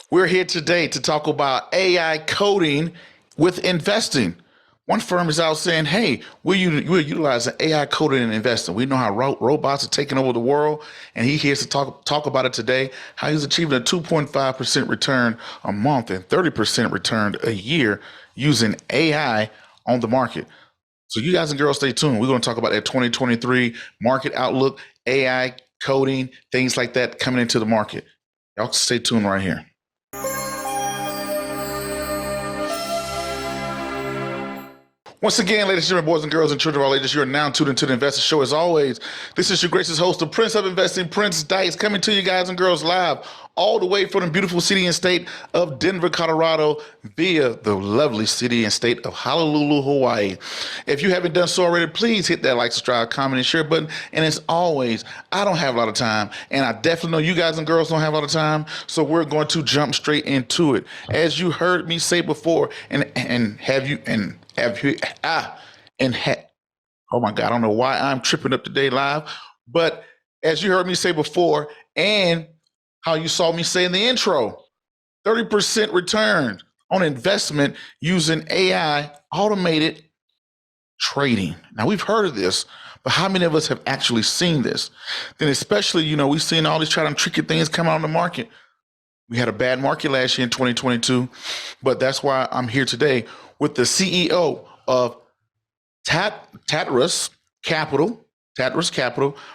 We're here today to talk about AI coding with investing. One firm is out saying, hey, we're utilizing AI coding and investing. We know how robots are taking over the world, and he here's to talk about it today, how he's achieving a 2.5% return a month and 30% return a year using AI on the market. So you guys and girls, stay tuned. We're going to talk about that 2023 market outlook, AI coding, things like that coming into the market. Y'all stay tuned right here. Once again, ladies and gentlemen, boys and girls, and children of all ages, you are now tuned into the Investor Show. As always, this is your gracious host, the Prince of Investing, Prince Dykes, coming to you guys and girls live all the way from the beautiful city and state of Denver, Colorado, via the lovely city and state of Honolulu, Hawaii. If you haven't done so already, please hit that like, subscribe, comment, and share button. And as always, I don't have a lot of time, and I definitely know you guys and girls don't have a lot of time, so we're going to jump straight into it. As you heard me say before, oh my God, I don't know why I'm tripping up today live, but as you heard me say before, and how you saw me say in the intro, 30% return on investment using AI automated trading. Now, we've heard of this, but how many of us have actually seen this? Then especially, we've seen all these trying to tricky things come out on the market. We had a bad market last year in 2022, but that's why I'm here today with the CEO of Tatris Capital,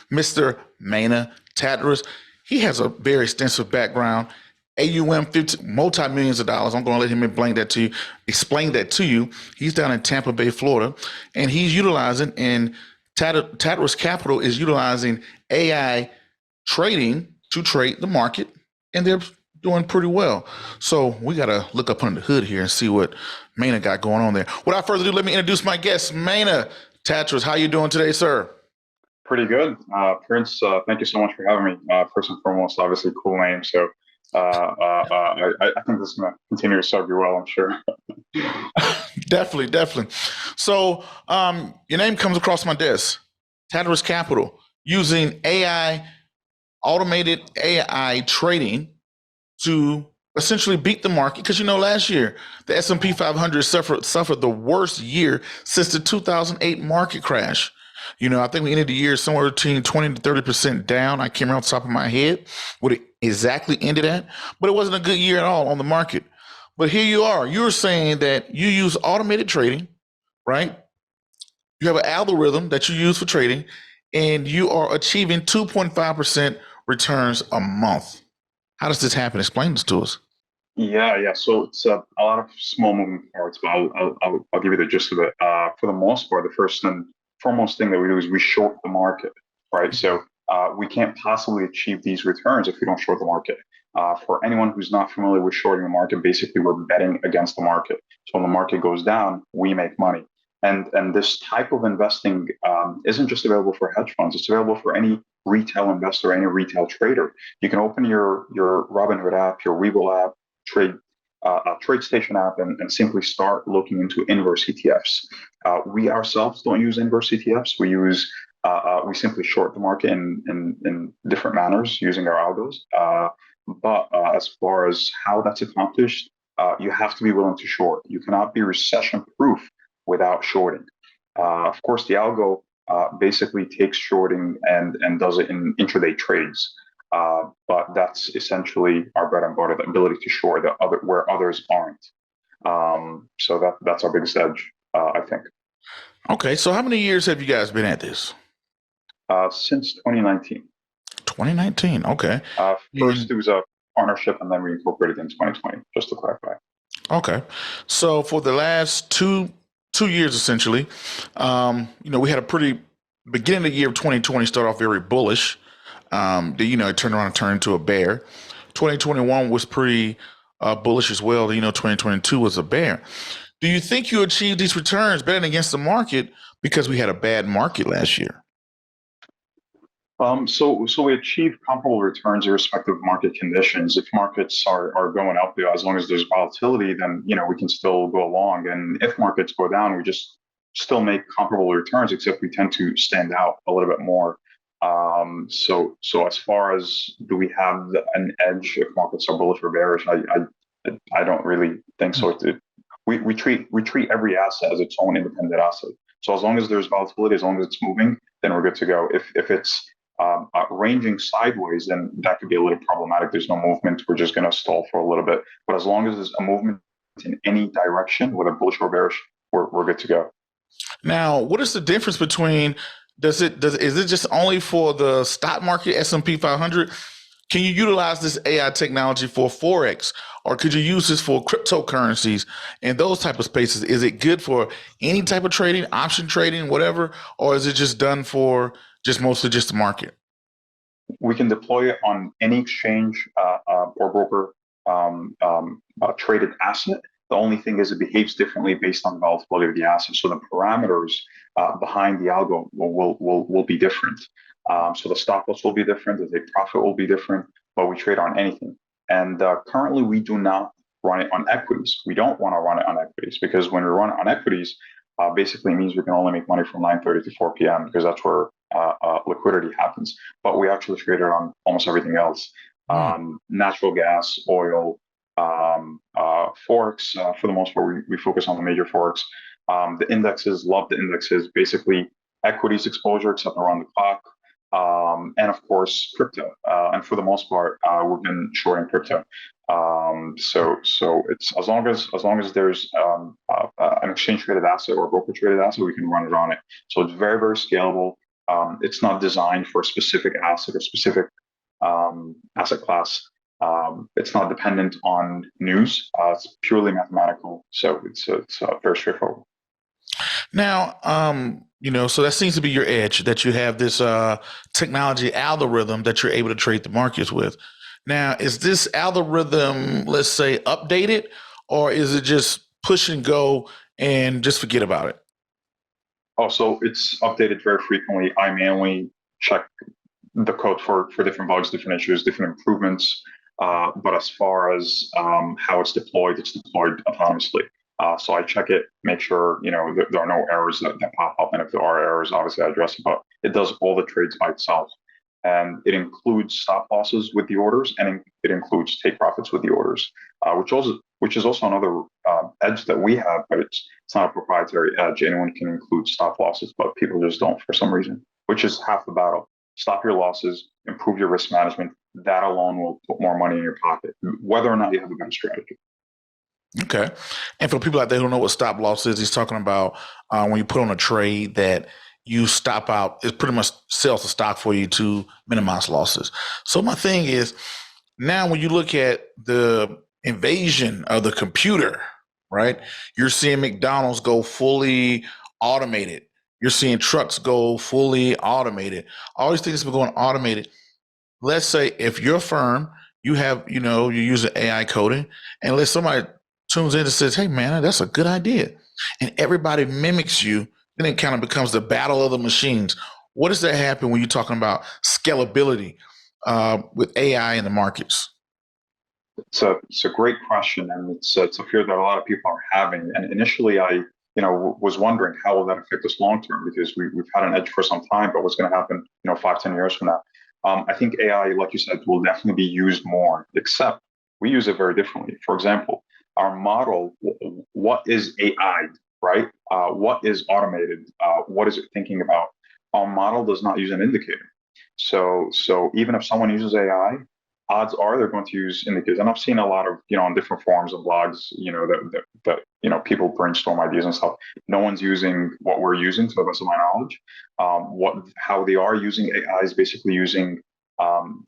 Mr. Mina Tadrus. He has a very extensive background, AUM, multi-millions of dollars. I'm going to let him explain that to you. He's down in Tampa Bay, Florida, and he's utilizing, and Tatris Capital is utilizing AI trading to trade the market, and they're doing pretty well. So we got to look up under the hood here and see what Maina got going on there. Without further ado, let me introduce my guest, Mina Tadrus. How you doing today, sir? Pretty good. Prince, thank you so much for having me. First and foremost, obviously, cool name. So I think this is going to continue to serve you well, I'm sure. Definitely. So your name comes across my desk, Tatris Capital, using automated AI trading to essentially beat the market. Because, last year, the S&P 500 suffered the worst year since the 2008 market crash. I think we ended the year somewhere between 20 to 30% down. I can't remember off the top of my head what it exactly ended at, but it wasn't a good year at all on the market. But here you are. You're saying that you use automated trading, right? You have an algorithm that you use for trading, and you are achieving 2.5% returns a month. How does this happen? Explain this to us. Yeah. So it's a lot of small moving parts, but I'll give you the gist of it. For the most part, the first and foremost thing that we do is we short the market, right? So we can't possibly achieve these returns if we don't short the market. For anyone who's not familiar with shorting the market, basically we're betting against the market. So when the market goes down, we make money. And this type of investing isn't just available for hedge funds. It's available for any retail investor, any retail trader. You can open your Robinhood app, your Webull app, TradeStation app, and simply start looking into inverse ETFs. We ourselves don't use inverse ETFs. We simply short the market in different manners using our algos. But as far as how that's accomplished, you have to be willing to short. You cannot be recession proof without shorting. Of course, the algo basically takes shorting and does it in intraday trades. But that's essentially our bread and butter, the ability to short where others aren't. So that's our biggest edge, I think. Okay, so how many years have you guys been at this? Since 2019. 2019, okay. First, it was a partnership, and then we incorporated in 2020, just to clarify. Okay. So for the last two years, essentially, we had a pretty beginning of the year of 2020 started off very bullish. It turned around and turned into a bear. 2021 was pretty bullish as well. 2022 was a bear. Do you think you achieved these returns betting against the market because we had a bad market last year? So we achieve comparable returns irrespective of market conditions. If markets are going up, as long as there's volatility, then we can still go along. And if markets go down, we just still make comparable returns, except we tend to stand out a little bit more. So as far as do we have an edge if markets are bullish or bearish, I don't really think so. We treat every asset as its own independent asset. So as long as there's volatility, as long as it's moving, then we're good to go. If it's ranging sideways, then that could be a little problematic. There's no movement. We're just going to stall for a little bit. But as long as there's a movement in any direction, whether bullish or bearish, we're good to go. Now, what is the difference between is it just only for the stock market, S&P 500? Can you utilize this AI technology for Forex, or could you use this for cryptocurrencies and those type of spaces? Is it good for any type of trading, option trading, whatever, or is it just done for mostly just the market? We can deploy it on any exchange or broker traded asset. The only thing is it behaves differently based on the volatility of the asset. So the parameters behind the algo will be different. So the stop loss will be different, the take profit will be different, but we trade on anything. And currently we do not run it on equities. We don't want to run it on equities because when we run it on equities, basically means we can only make money from 9:30 to 4 p.m. because that's where liquidity happens. But we actually trade it on almost everything else. Natural gas, oil, Forex, for the most part, we focus on the major Forex. The indexes, love the indexes, basically equities exposure, except around the clock. And of course, crypto. And for the most part, we've been shorting crypto. So it's as long as there's an exchange traded asset or a broker traded asset, we can run it on it. So it's very, very scalable. It's not designed for a specific asset or specific asset class. It's not dependent on news. It's purely mathematical. So it's very straightforward. Now, so that seems to be your edge, that you have this technology algorithm that you're able to trade the markets with. Now, is this algorithm, let's say, updated, or is it just push and go and just forget about it? Oh, so it's updated very frequently. I manually check the code for different bugs, different issues, different improvements. But as far as how it's deployed autonomously. So I check it, make sure there are no errors that pop up, and if there are errors, obviously I address it. But it does all the trades by itself, and it includes stop losses with the orders, and it includes take profits with the orders, which is also another edge that we have, but it's not a proprietary edge. Anyone can include stop losses, but people just don't for some reason, which is half the battle. Stop your losses, improve your risk management. That alone will put more money in your pocket, whether or not you have a better strategy. Okay. And for people out there who know what stop loss is, he's talking about when you put on a trade that you stop out, it pretty much sells the stock for you to minimize losses. So my thing is, now when you look at the invasion of the computer, right, you're seeing McDonald's go fully automated. You're seeing trucks go fully automated. All these things have been going automated. Let's say if your firm, you have, you're using AI coding, and let's somebody tunes in and says, hey, man, that's a good idea. And everybody mimics you, then it kind of becomes the battle of the machines. What does that happen when you're talking about scalability with AI in the markets? It's a great question, and it's a fear that a lot of people are having. And initially, I was wondering how will that affect us long term, because we've had an edge for some time, but what's going to happen 5-10 years from now? I think AI, like you said, will definitely be used more, except we use it very differently. For example, our model, what is AI, right? What is automated? What is it thinking about? Our model does not use an indicator. So even if someone uses AI, odds are they're going to use indicators. And I've seen a lot of, on different forums and blogs, that people brainstorm ideas and stuff. No one's using what we're using, to the best of my knowledge. How they are using AI is basically using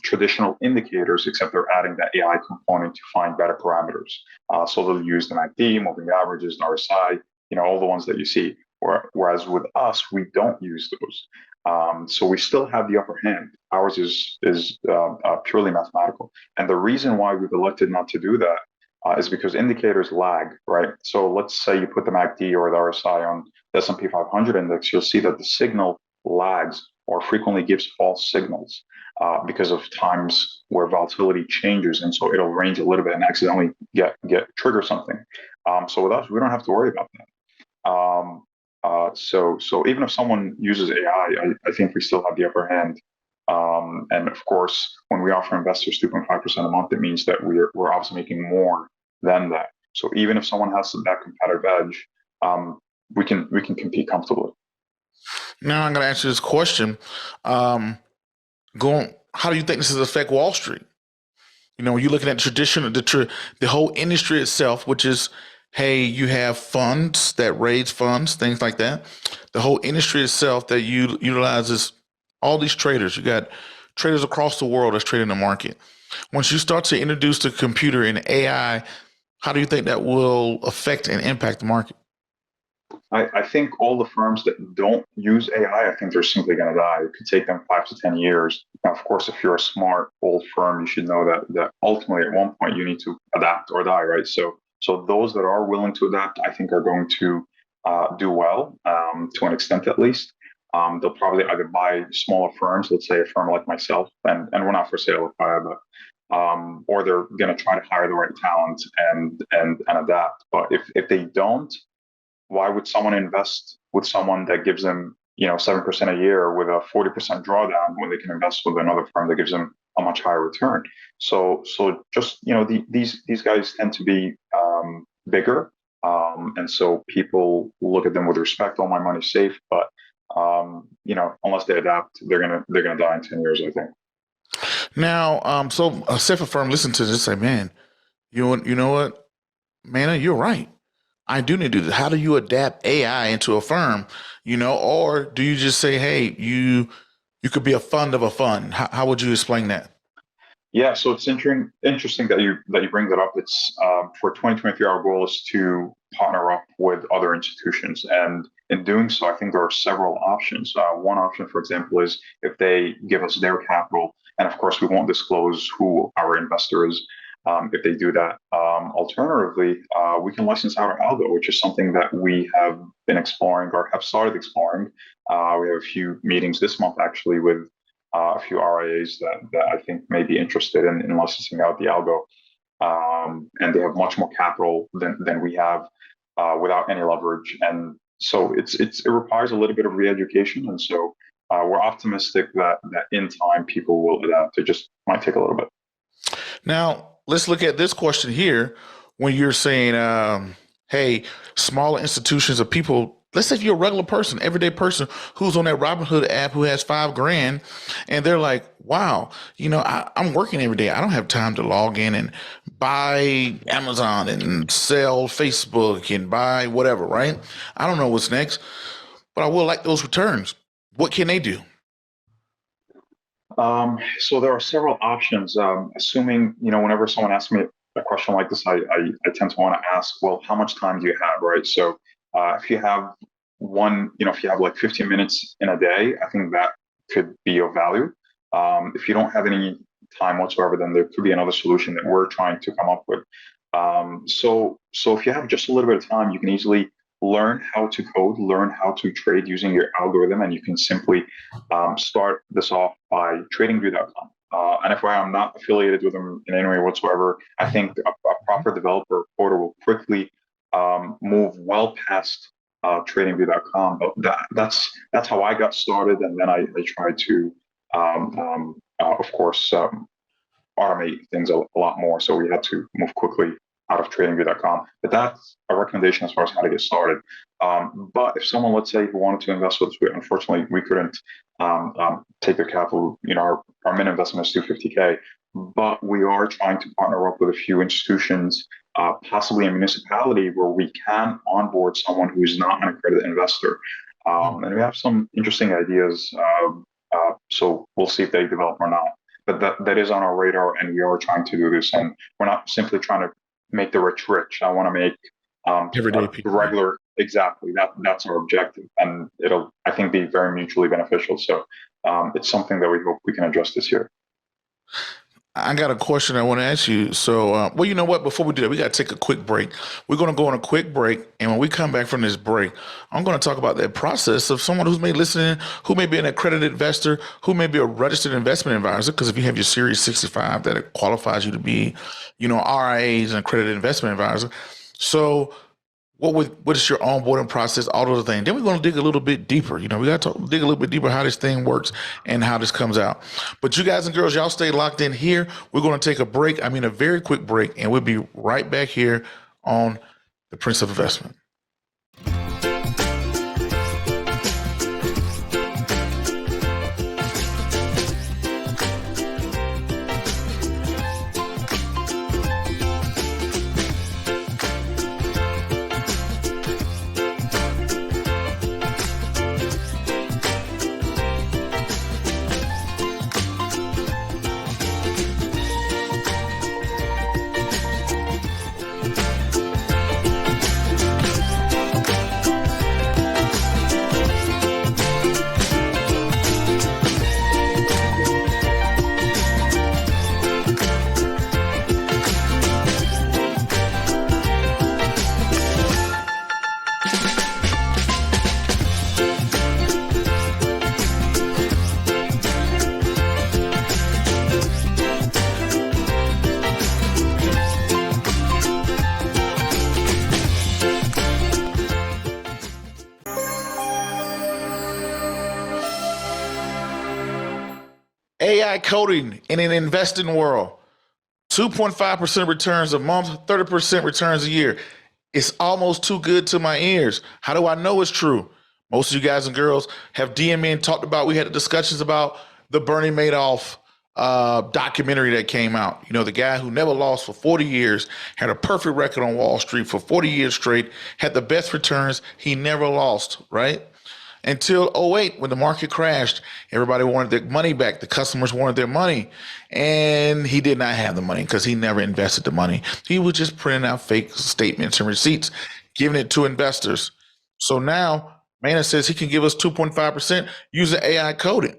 traditional indicators, except they're adding that AI component to find better parameters. So they'll use the MACD, moving averages, the RSI, all the ones that you see. Whereas with us, we don't use those. So we still have the upper hand. Ours is purely mathematical. And the reason why we've elected not to do that is because indicators lag, right? So let's say you put the MACD or the RSI on the S&P 500 index, you'll see that the signal lags or frequently gives false signals because of times where volatility changes. And so it'll range a little bit and accidentally trigger something. So with us, we don't have to worry about that. So even if someone uses AI, I think we still have the upper hand And of course, when we offer investors 2.5% a month, it means that we're obviously making more than that. So even if someone has that competitive edge, we can compete comfortably. Now I'm going to ask you this question. How do you think this is affect Wall Street? When you're looking at the whole industry itself, which is, hey, you have funds that raise funds, things like that. The whole industry itself that utilizes all these traders. You got traders across the world that's trading the market. Once you start to introduce the computer and AI, how do you think that will affect and impact the market? I think all the firms that don't use AI, I think they're simply going to die. It could take them 5 to 10 years. Now, of course, if you're a smart old firm, you should know that ultimately at one point you need to adapt or die, right? So those that are willing to adapt, I think, are going to do well to an extent at least. They'll probably either buy smaller firms, let's say a firm like myself, and we're not for sale at Ikeda, but or they're going to try to hire the right talent and adapt. But if they don't, why would someone invest with someone that gives them 7% a year with a 40% drawdown when they can invest with another firm that gives them a much higher return? So just these guys tend to be bigger, and so people look at them with respect. All my money's safe, but unless they adapt, they're gonna die in 10 years, I think. Now, so a safer firm listen to this, say, man, you know what, Maina, you're right. I do need to do this. How do you adapt AI into a firm? Or do you just say, hey, you could be a fund of a fund? How would you explain that? Yeah, so it's interesting that you bring that up. It's for 2023, our goal is to partner up with other institutions, and in doing so, I think there are several options. One option, for example, is if they give us their capital, and of course, we won't disclose who our investor is. If they do that, alternatively, we can license out our algo, which is something that we have been exploring or have started exploring. We have a few meetings this month actually with a few RIAs that I think may be interested in licensing out the algo. And they have much more capital than we have without any leverage. And so it requires a little bit of re-education. And so we're optimistic that in time people will adapt. It just might take a little bit. Now, let's look at this question here. When you're saying, hey, smaller institutions of people, let's say if you're a regular person, everyday person who's on that Robinhood app who has $5,000 and they're like, wow, I'm working every day. I don't have time to log in and buy Amazon and sell Facebook and buy whatever, right? I don't know what's next, but I will like those returns. What can they do? So there are several options. Assuming, whenever someone asks me a question like this, I tend to want to ask, well, how much time do you have, right? So if you have if you have like 15 minutes in a day, I think that could be of value. If you don't have any time whatsoever, then there could be another solution that we're trying to come up with. So if you have just a little bit of time, you can easily learn how to code, learn how to trade using your algorithm, and you can simply start this off by tradingview.com. And FYI, I'm not affiliated with them in any way whatsoever. I think a proper developer portal will quickly move well past tradingview.com. But that's how I got started, and then I tried to, of course, automate things a lot more. So we had to move quickly out of tradingview.com. But that's a recommendation as far as how to get started. But if someone, let's say, who wanted to invest with us, unfortunately, we couldn't take their capital. Our minimum investment is $250K. But we are trying to partner up with a few institutions, possibly a municipality, where we can onboard someone who is not an accredited investor. And we have some interesting ideas. So we'll see if they develop or not. But that is on our radar, and we are trying to do this. And we're not simply trying to make the rich rich. I want to make everyday people regular. Exactly. That's our objective, and it'll, I think, be very mutually beneficial. So it's something that we hope we can address this year. I got a question I want to ask you. So, well, you know what? Before we do that, we got to take a quick break. We're going to go on a quick break. And when we come back from this break, I'm going to talk about that process of someone who's may listening, who may be an accredited investor, who may be a registered investment advisor. Because if you have your Series 65, that qualifies you to be, RIAs and accredited investment advisor. So what is your onboarding process, all those things. Then we're going to dig a little bit deeper. We got to dig a little bit deeper how this thing works and how this comes out. But you guys and girls, y'all stay locked in here. We're going to take a break. I mean, a very quick break, and we'll be right back here on the Prince of Investment. AI coding in an investing world. 2.5% returns a month, 30% returns a year. It's almost too good to my ears. How do I know it's true? Most of you guys and girls have DM'd me and talked about, we had discussions about the Bernie Madoff documentary that came out. The guy who never lost for 40 years, had a perfect record on Wall Street for 40 years straight, had the best returns. He never lost, right? Until 2008, when the market crashed, everybody wanted their money back. The customers wanted their money. And he did not have the money because he never invested the money. He was just printing out fake statements and receipts, giving it to investors. So now Maina says he can give us 2.5% using AI coding.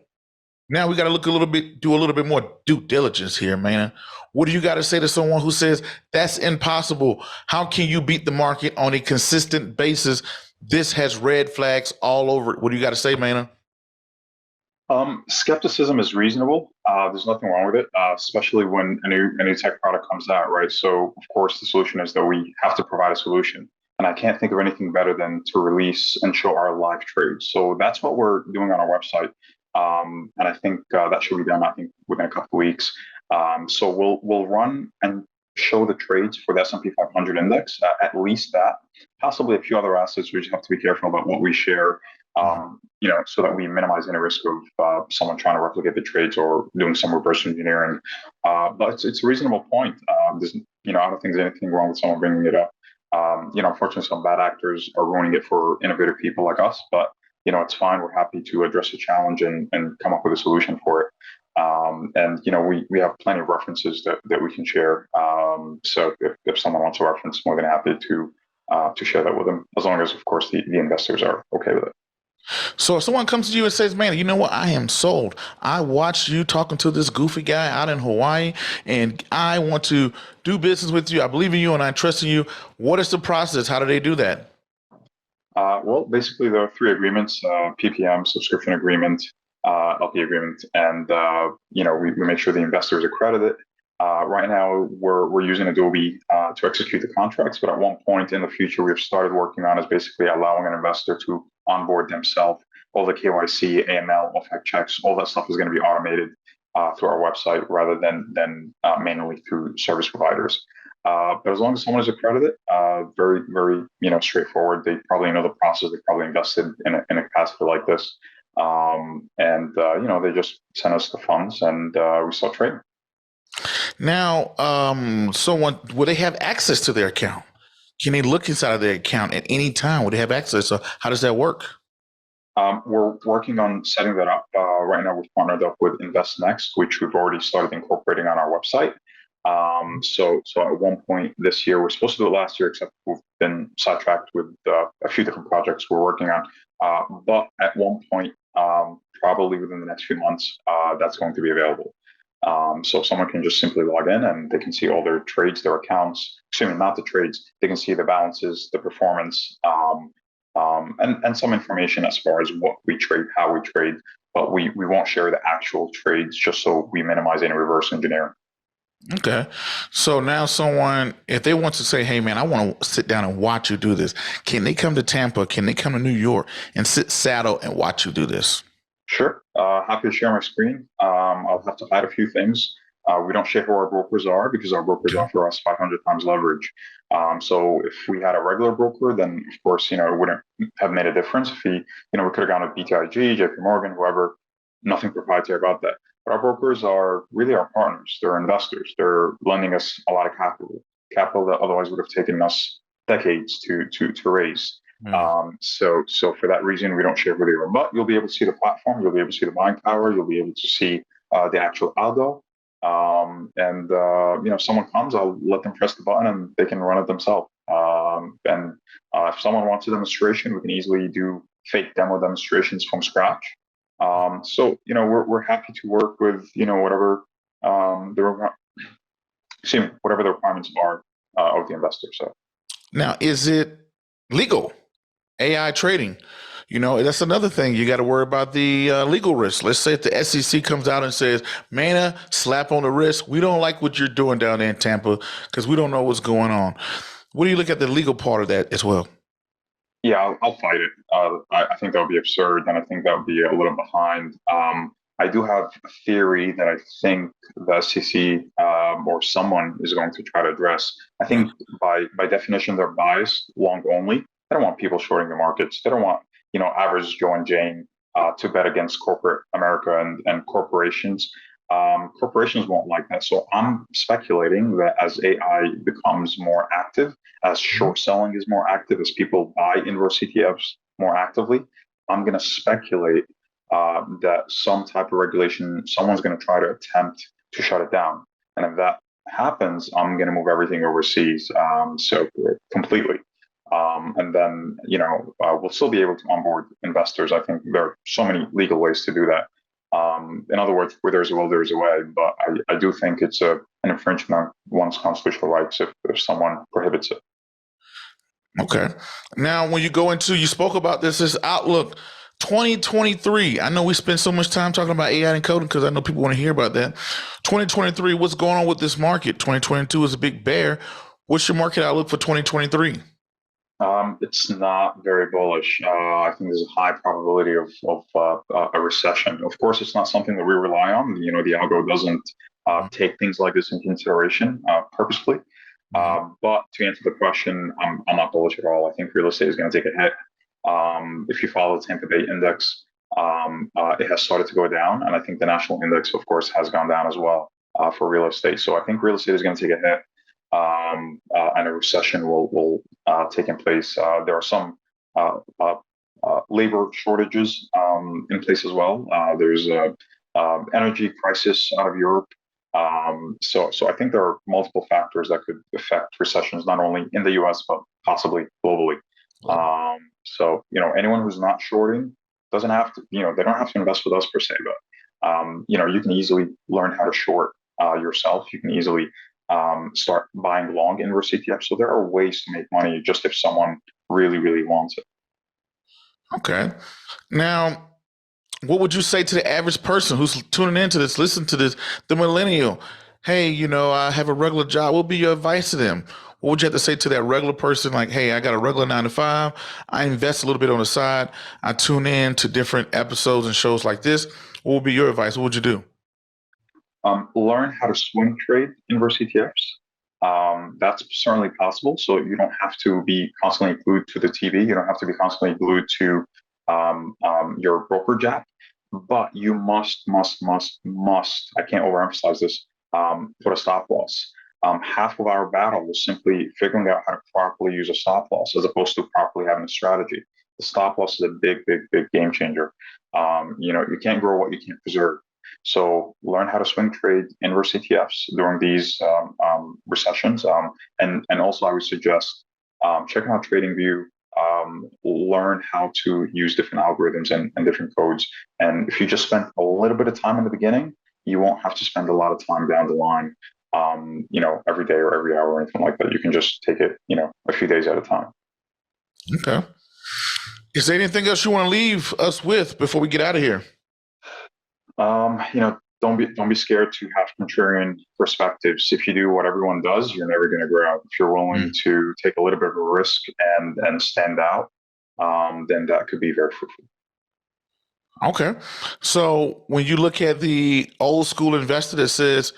Now we got to do a little bit more due diligence here, Maina. What do you got to say to someone who says that's impossible? How can you beat the market on a consistent basis? This has red flags all over it. What do you got to say, Maina? Skepticism is reasonable. There's nothing wrong with it, especially when a new tech product comes out, right? So, of course, the solution is that we have to provide a solution. And I can't think of anything better than to release and show our live trades. So that's what we're doing on our website. And I think that should be done, within a couple of weeks. So we'll run and show the trades for the S&P 500 index, at least that, possibly a few other assets. We just have to be careful about what we share, so that we minimize any risk of someone trying to replicate the trades or doing some reverse engineering. But it's a reasonable point. I don't think there's anything wrong with someone bringing it up. Unfortunately, some bad actors are ruining it for innovative people like us, but it's fine. We're happy to address the challenge and come up with a solution for it. We have plenty of references that we can share. So if someone wants a reference, more than happy to share that with them, as long as, of course, the investors are okay with it. So if someone comes to you and says, man, you know what? I am sold. I watched you talking to this goofy guy out in Hawaii, and I want to do business with you. I believe in you and I trust in you. What is the process? How do they do that? Well, basically, there are 3 agreements: PPM, subscription agreement, LP agreement, and we make sure the investor is accredited. Right now, we're using Adobe to execute the contracts, but at one point in the future, we've started working on is basically allowing an investor to onboard themselves. All the KYC, AML, OFAC checks, all that stuff is going to be automated through our website rather than manually through service providers. But as long as someone is accredited, very, very straightforward. They probably know the process. They probably invested in a capacity like this, they just send us the funds and we start trading. Now, will they have access to their account? Can they look inside of their account at any time? Will they have access? So how does that work? We're working on setting that up. Right now, we've partnered up with InvestNext, which we've already started incorporating on our website. So at one point this year, we're supposed to do it last year, except we've been sidetracked with a few different projects we're working on. But at one point, probably within the next few months, that's going to be available. So someone can just simply log in and they can see all their trades, their accounts, not the trades. They can see the balances, the performance, and some information as far as what we trade, how we trade. But we won't share the actual trades just so we minimize any reverse engineering. Okay. So now someone, if they want to say, hey, man, I want to sit down and watch you do this, can they come to Tampa? Can they come to New York and sit saddle and watch you do this? Sure. Happy to share my screen. I'll have to hide a few things. We don't share who our brokers are because our brokers Okay. offer us 500 times leverage. So if we had a regular broker, then of course, it wouldn't have made a difference. If we could have gone with BTIG, JP Morgan, whoever, nothing proprietary about that. But our brokers are really our partners. They're investors. They're lending us a lot of capital that otherwise would have taken us decades to raise. Mm. So for that reason, we don't share who they are, but you'll be able to see the platform, you'll be able to see the buying power, you'll be able to see the actual algo. If someone comes, I'll let them press the button and they can run it themselves. If someone wants a demonstration, we can easily do fake demo demonstrations from scratch. We're happy to work with whatever whatever the requirements are of the investor. So Now, is it legal? AI trading. That's another thing. You got to worry about the legal risk. Let's say if the SEC comes out and says, Maina, slap on the wrist. We don't like what you're doing down there in Tampa because we don't know what's going on. What do you look at the legal part of that as well? yeah, I'll fight it. I think that would be absurd, and I think that would be a little behind. I do have a theory that I think the SEC or someone is going to try to address. I think by definition they're biased, long only. They don't want people shorting the markets. They don't want average Joe and Jane to bet against corporate America and corporations. Corporations won't like that. So I'm speculating that as AI becomes more active, as short selling is more active, as people buy inverse ETFs more actively, I'm going to speculate that some type of regulation, someone's going to try to attempt to shut it down. And if that happens, I'm going to move everything overseas. So completely. And then, we'll still be able to onboard investors. I think there are so many legal ways to do that. In other words, where there's a will, there's a way. But I do think it's an infringement on one's constitutional rights if someone prohibits it. Okay. Now, when you spoke about this outlook 2023. I know we spend so much time talking about AI and coding because I know people want to hear about that. 2023, what's going on with this market? 2022 is a big bear. What's your market outlook for 2023? It's not very bullish. I think there's a high probability of a recession. Of course, it's not something that we rely on. The algo doesn't take things like this into consideration purposefully. But to answer the question, I'm not bullish at all. I think real estate is going to take a hit. If you follow the Tampa Bay index, it has started to go down, and I think the national index, of course, has gone down as well for real estate. So I think real estate is going to take a hit. And a recession will take in place. There are some labor shortages in place as well. There's a energy crisis out of Europe. So I think there are multiple factors that could affect recessions, not only in the U.S. but possibly globally. Anyone who's not shorting doesn't have to. They don't have to invest with us per se, but you can easily learn how to short yourself. You can easily start buying long inverse ETFs. So there are ways to make money just if someone really, really wants it. Okay. Now, what would you say to the average person who's tuning into this, listen to this, the millennial? Hey, I have a regular job. What would be your advice to them? What would you have to say to that regular person? Like, hey, I got a regular 9 to 5. I invest a little bit on the side. I tune in to different episodes and shows like this. What would be your advice? What would you do? Learn how to swing trade inverse ETFs. That's certainly possible. So you don't have to be constantly glued to the TV. You don't have to be constantly glued to your brokerage app. But you must, I can't overemphasize this, put a stop loss. Half of our battle is simply figuring out how to properly use a stop loss as opposed to properly having a strategy. The stop loss is a big game changer. You can't grow what you can't preserve. So learn how to swing trade inverse ETFs during these recessions. And also I would suggest checking out TradingView, learn how to use different algorithms and different codes. And if you just spend a little bit of time in the beginning, you won't have to spend a lot of time down the line, every day or every hour or anything like that. You can just take it, a few days at a time. Okay. Is there anything else you want to leave us with before we get out of here? The don't be scared to have contrarian perspectives. If you do what everyone does, you're never going to grow. If you're willing to take a little bit of a risk and stand out, then that could be very fruitful. Okay. So when you look at the old school investor that says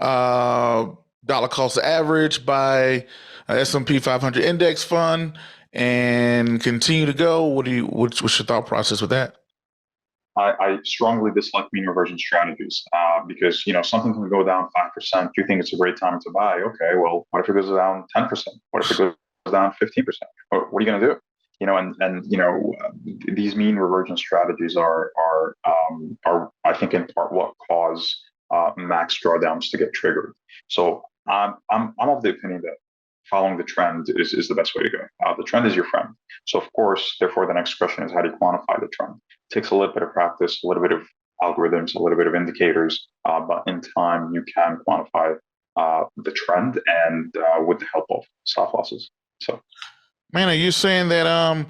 dollar cost average by S&P 500 index fund and continue to go, what's your thought process with that? I strongly dislike mean reversion strategies because something can go down 5%. You think it's a great time to buy? Okay, well, what if it goes down 10%? What if it goes down 15%? What are you going to do? These mean reversion strategies are I think in part what cause max drawdowns to get triggered. So I'm of the opinion that following the trend is the best way to go. The trend is your friend. So of course, therefore, the next question is how do you quantify the trend? It takes a little bit of practice, a little bit of algorithms, a little bit of indicators, but in time you can quantify the trend and with the help of stop losses. So, man, are you saying that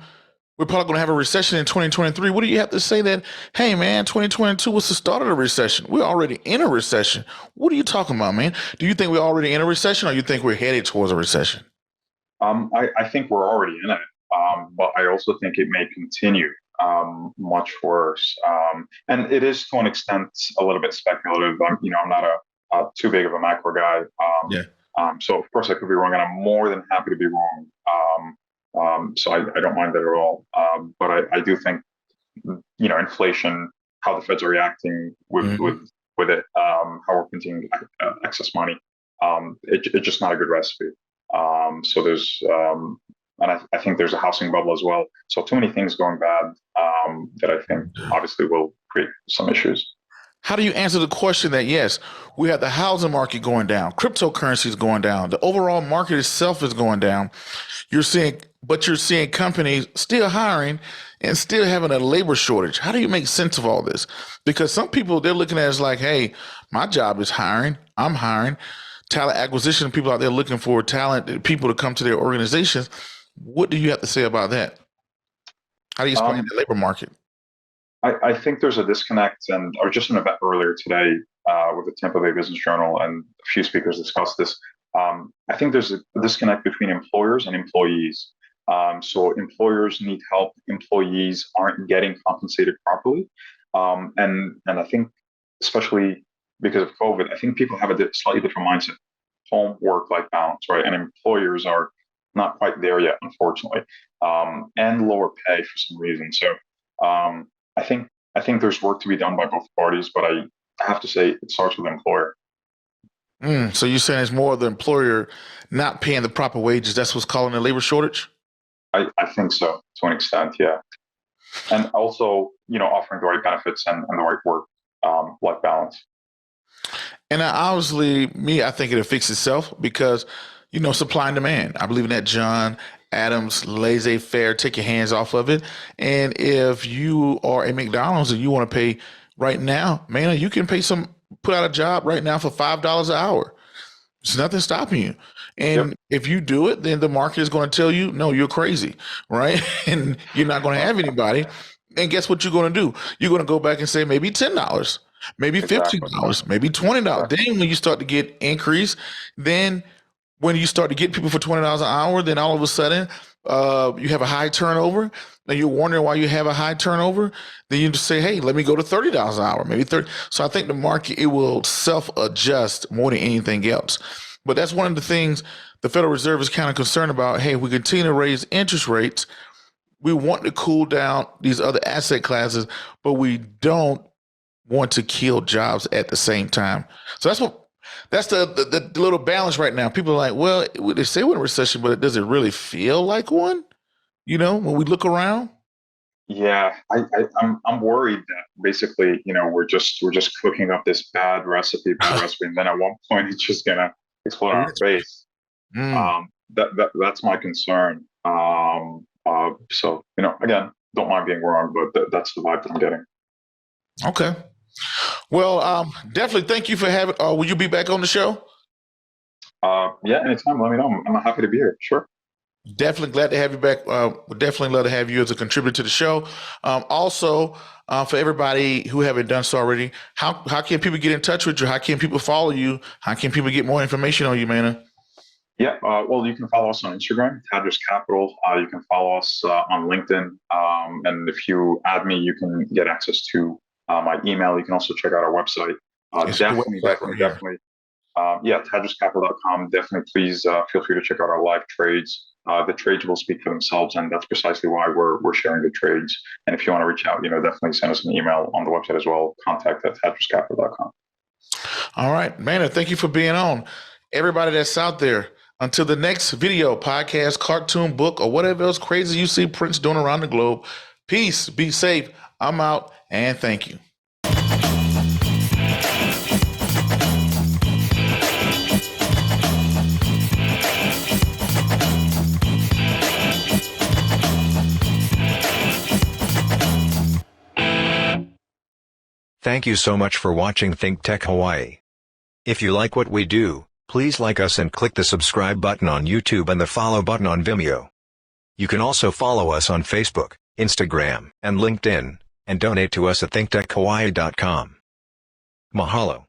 we're probably going to have a recession in 2023? What do you have to say that, hey, man, 2022 was the start of the recession? We're already in a recession. What are you talking about, man? Do you think we're already in a recession or you think we're headed towards a recession? I think we're already in it, but I also think it may continue much worse. And it is to an extent a little bit speculative. I'm not a too big of a macro guy. So of course I could be wrong, and I'm more than happy to be wrong. So I don't mind that at all. But I do think, inflation, how the Feds are reacting with it, how we're printing excess money, it's just not a good recipe. So there's, and I think there's a housing bubble as well. So too many things going bad that I think obviously will create some issues. How do you answer the question that, yes, we have the housing market going down, cryptocurrency is going down, the overall market itself is going down. You're seeing companies still hiring and still having a labor shortage. How do you make sense of all this? Because some people, they're looking at it as like, hey, my job is hiring. I'm hiring. Talent acquisition, people out there looking for talent, people to come to their organizations. What do you have to say about that? How do you explain the labor market? I think there's a disconnect, and I was just in a bet earlier today with the Tampa Bay Business Journal, and a few speakers discussed this. I think there's a disconnect between employers and employees. So employers need help, employees aren't getting compensated properly. And I think, especially because of COVID, I think people have a slightly different mindset, home, work-life balance, right? And employers are not quite there yet, unfortunately, and lower pay for some reason. So I think there's work to be done by both parties, but I have to say it starts with the employer. So you're saying it's more of the employer not paying the proper wages. That's what's causing the labor shortage? I think so, to an extent, yeah. And also, offering the right benefits and the right work-life balance. And obviously, I think it'll fix itself because, supply and demand. I believe in that John Adams laissez-faire, take your hands off of it. And if you are a McDonald's and you want to pay right now, Maina, you can put out a job right now for $5 an hour. There's nothing stopping you. And if you do it, then the market is going to tell you, no, you're crazy, right? And you're not going to have anybody. And guess what you're going to do? You're going to go back and say maybe $10, maybe $15, maybe $20. Then when you start to get increase, then when you start to get people for $20 an hour, then all of a sudden you have a high turnover. And you're wondering why you have a high turnover. Then you just say, hey, let me go to $30 an hour, maybe 30. So I think the market, it will self-adjust more than anything else. But that's one of the things the Federal Reserve is kind of concerned about. Hey, we continue to raise interest rates. We want to cool down these other asset classes, but we don't want to kill jobs at the same time. So that's the little balance right now. People are like, well, they say we're in a recession, but does it really feel like one? When we look around? Yeah, I'm worried that basically, we're just cooking up this bad recipe, and then at one point it's just gonna explode on our face. That's my concern. So again, don't mind being wrong, but that's the vibe that I'm getting. Okay. Well, definitely thank you for having. Will you be back on the show? Yeah, anytime. Let me know. I'm happy to be here. Sure. Definitely glad to have you back. Would definitely love to have you as a contributor to the show. Also, for everybody who haven't done so already, how can people get in touch with you? How can people follow you? How can people get more information on you, Maina? Yeah, well, you can follow us on Instagram, Tadrus Capital. You can follow us on LinkedIn, and if you add me, you can get access to my email. You can also check out our website. Definitely. TadrusCapital.com. Definitely, please feel free to check out our live trades. The trades will speak for themselves, and that's precisely why we're sharing the trades. And if you want to reach out, definitely send us an email on the website as well. Contact@TadrusCapital.com. All right, Maina, thank you for being on. Everybody that's out there, until the next video, podcast, cartoon, book, or whatever else crazy you see Prince doing around the globe, peace, be safe. I'm out, and thank you. Thank you so much for watching ThinkTech Hawaii. If you like what we do, please like us and click the subscribe button on YouTube and the follow button on Vimeo. You can also follow us on Facebook, Instagram, and LinkedIn, and donate to us at thinktechhawaii.com. Mahalo.